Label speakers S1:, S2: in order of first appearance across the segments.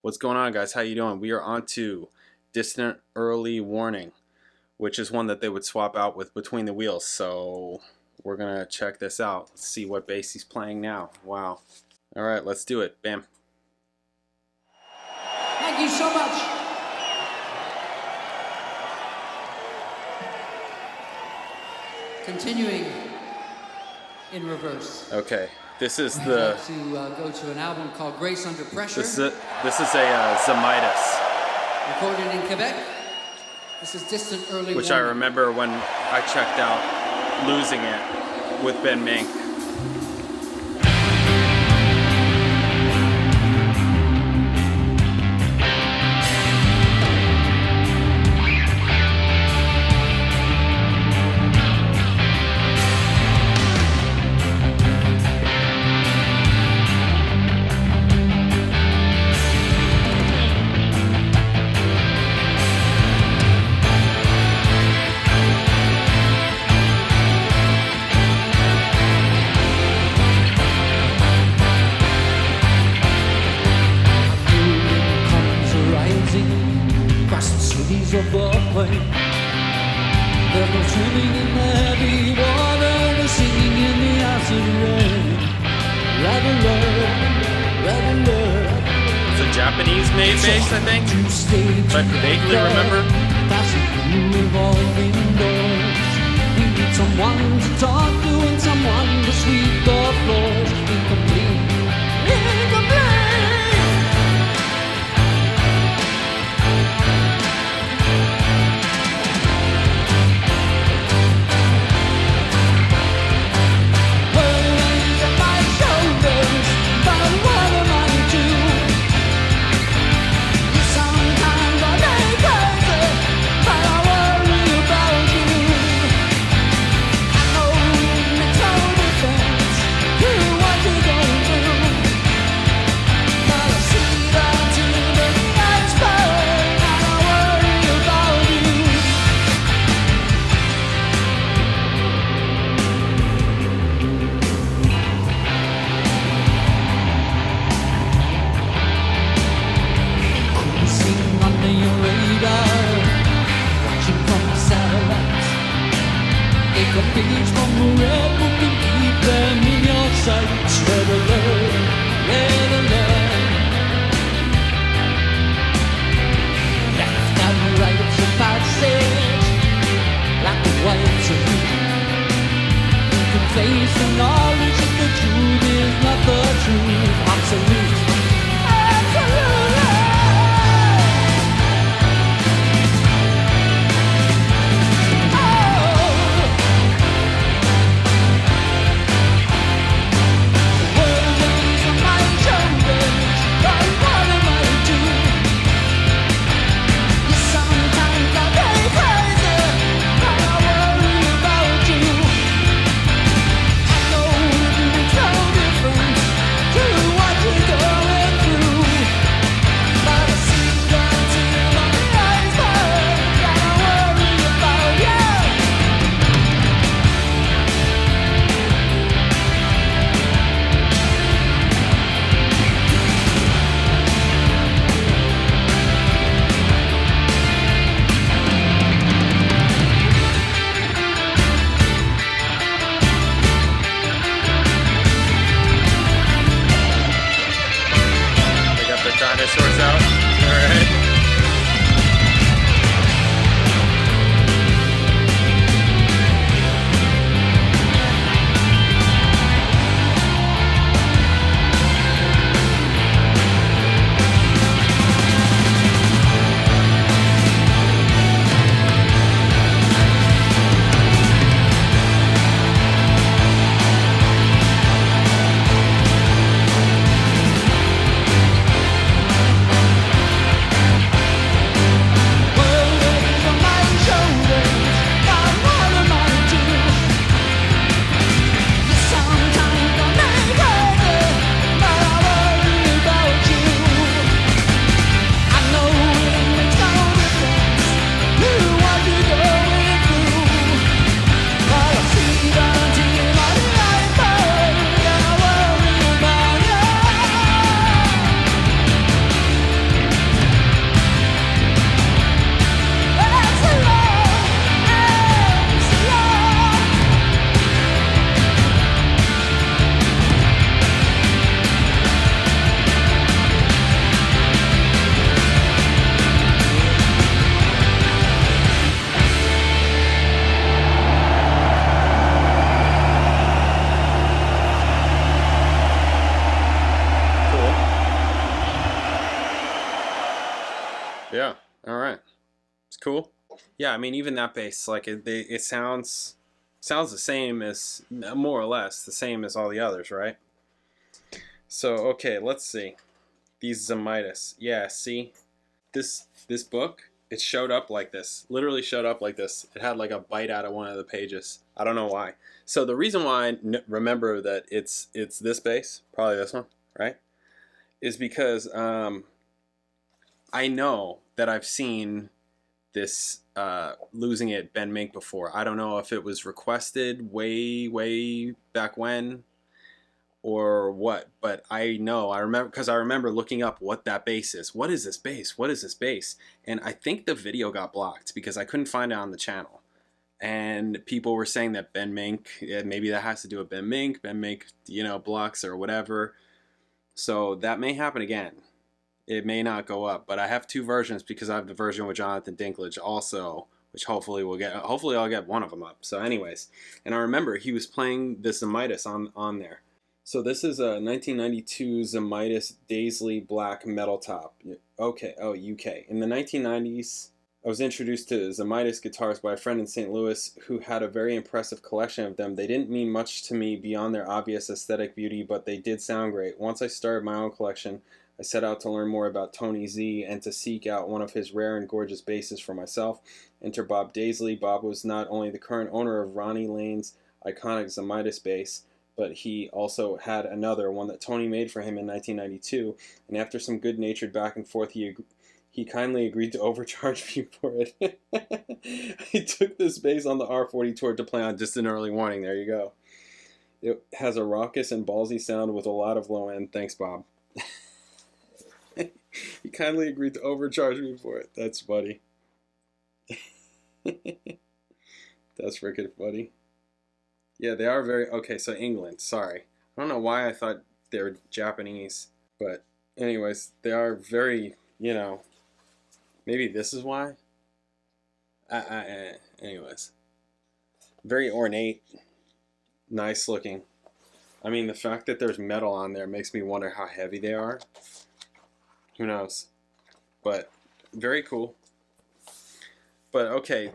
S1: What's going on, guys? How you doing? We are on to Distant Early Warning, which is one that they would swap out with Between the Wheels. So we're gonna check this out. Let's see what bass he's playing now. Wow. All right, let's do it. Bam.
S2: Thank you so much. Continuing in reverse.
S1: Okay, this is the.
S2: To go to an album called Grace Under Pressure.
S1: This is a Zonitas.
S2: Recorded in Quebec. This is Distant Early
S1: Which
S2: Warning.
S1: I remember when I checked out Losing It with Ben Mink.
S2: Of the plain. There's no swimming in the heavy water, no singing in the acid rain.
S1: It's a Japanese-made bass, I think. But vaguely remember.
S2: Revolving doors. We need someone to talk to and someone to sweep the floors. Incomplete. Going
S1: Yeah. All right. It's cool. Yeah, I mean, even that bass, like it sounds the same as, more or less the same as all the others, right? So okay, let's see these Zonitas. Yeah, see this book. It showed up like this. Literally showed up like this. It had like a bite out of one of the pages. I don't know why. So the reason why I remember that it's this bass, probably this one, right, is because I know that I've seen this Losing It Ben Mink before. I don't know if it was requested way back when or what, but I remember, because I remember looking up what that bass is. What is this bass? What is this bass? And I think the video got blocked because I couldn't find it on the channel. And people were saying that Ben Mink, maybe that has to do with Ben Mink, blocks or whatever. So that may happen again. It may not go up, but I have two versions because I have the version with Jonathan Dinklage also, which hopefully I'll get one of them up. So anyways, and I remember he was playing the Zonitas on there. So this is a 1992 Zonitas Daisley Black metal top. Okay, oh, UK. In the 1990s, I was introduced to Zonitas guitars by a friend in St. Louis who had a very impressive collection of them. They didn't mean much to me beyond their obvious aesthetic beauty, but they did sound great. Once I started my own collection, I set out to learn more about Tony Z and to seek out one of his rare and gorgeous basses for myself. Enter Bob Daisley. Bob was not only the current owner of Ronnie Lane's iconic Zonitas bass, but he also had another, one that Tony made for him in 1992, and after some good-natured back and forth, he kindly agreed to overcharge me for it. He took this bass on the R40 tour to play on Distant Early Warning. There you go. It has a raucous and ballsy sound with a lot of low end. Thanks, Bob. He kindly agreed to overcharge me for it. That's funny. That's freaking funny. Yeah, they are very... Okay, so England. Sorry. I don't know why I thought they were Japanese. But anyways, they are very, maybe this is why? Anyways. Very ornate. Nice looking. I mean, the fact that there's metal on there makes me wonder how heavy they are. Who knows? But very cool. But okay,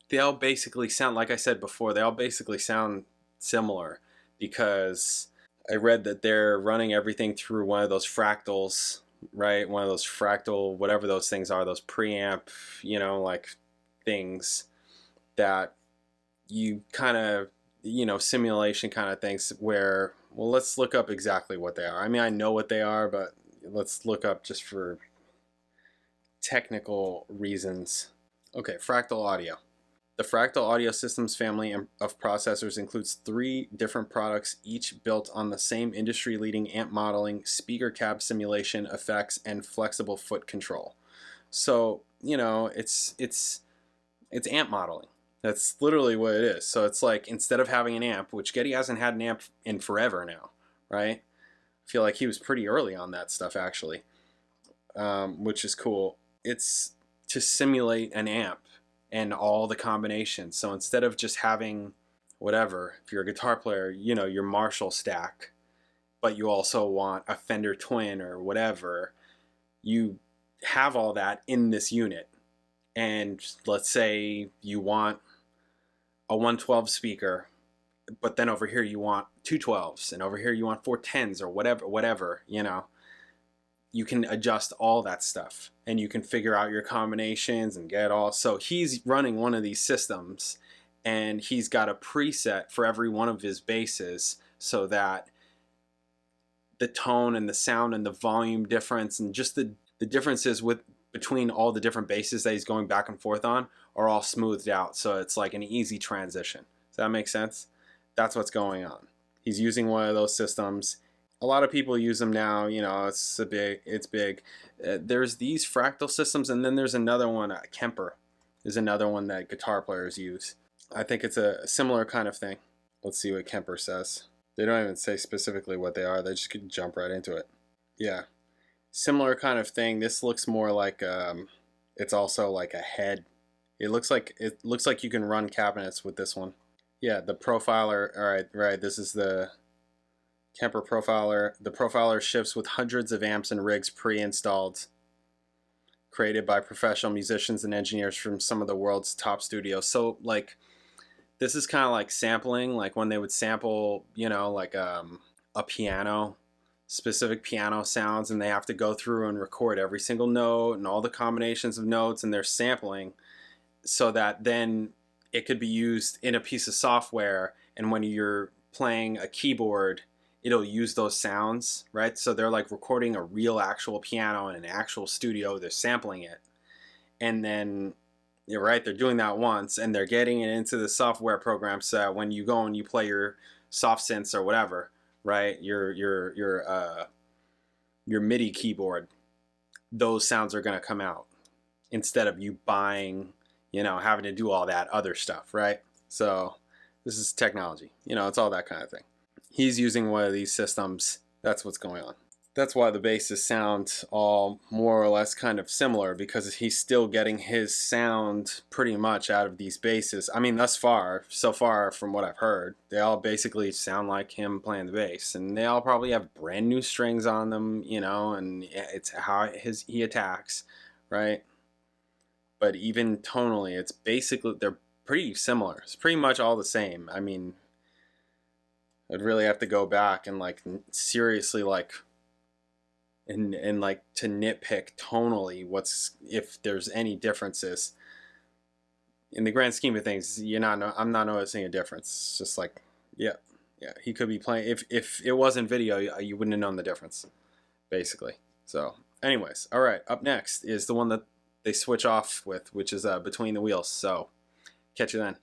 S1: they all basically sound, like I said before, they all basically sound similar because I read that they're running everything through one of those fractals, right? One of those fractal, whatever those things are, those preamp, like things that you kind of, simulation kind of things where, well, let's look up exactly what they are. I mean, I know what they are, but let's look up just for technical reasons. Okay, fractal audio. The Fractal Audio Systems family of processors includes 3 different products, each built on the same industry-leading amp modeling, speaker cab simulation, effects, and flexible foot control. So, it's amp modeling. That's literally what it is. So it's like, instead of having an amp, which Geddy hasn't had an amp in forever now, right? I feel like he was pretty early on that stuff, actually, which is cool. It's to simulate an amp and all the combinations. So instead of just having whatever, if you're a guitar player, your Marshall stack, but you also want a Fender Twin or whatever, you have all that in this unit. And let's say you want a 112 speaker, but then over here you want 212s, and over here you want 410s or whatever, you can adjust all that stuff and you can figure out your combinations and get all. So he's running one of these systems and he's got a preset for every one of his basses so that the tone and the sound and the volume difference and just the differences between all the different basses that he's going back and forth on are all smoothed out. So it's like an easy transition. Does that make sense? That's what's going on. He's using one of those systems. A lot of people use them now. It's big. There's these fractal systems, and then there's another one. Kemper is another one that guitar players use. I think it's a similar kind of thing. Let's see what Kemper says. They don't even say specifically what they are. They just could jump right into it. Yeah, similar kind of thing. This looks more like it's also like a head. It looks like you can run cabinets with this one. Yeah, the profiler. All right. This is the Kemper profiler. The profiler ships with hundreds of amps and rigs pre-installed. created by professional musicians and engineers from some of the world's top studios. So like, this is kind of like sampling, like when they would sample, you know, like a piano, specific piano sounds, and they have to go through and record every single note and all the combinations of notes, and they're sampling so that then it could be used in a piece of software, and when you're playing a keyboard, it'll use those sounds, right? So they're like recording a real actual piano in an actual studio, they're sampling it, and then you're right, they're doing that once, and they're getting it into the software program so that when you go and you play your soft synths or whatever, right, your MIDI keyboard, those sounds are going to come out instead of you buying, you know, having to do all that other stuff, right? So this is technology, you know, it's all that kind of thing. He's using one of these systems. That's what's going on. That's why the basses sound all more or less kind of similar, because he's still getting his sound pretty much out of these basses. I mean, so far from what I've heard, they all basically sound like him playing the bass, and they all probably have brand new strings on them, you know, and it's how he attacks, right? But even tonally, it's basically, they're pretty similar. It's pretty much all the same. I mean, I'd really have to go back and like seriously like and like to nitpick tonally if there's any differences. In the grand scheme of things, I'm not noticing a difference. It's just like, yeah, he could be playing. If it wasn't video, you wouldn't have known the difference, basically. So, anyways, all right. Up next is the one that they switch off with, which is Between the Wheels. So, catch you then.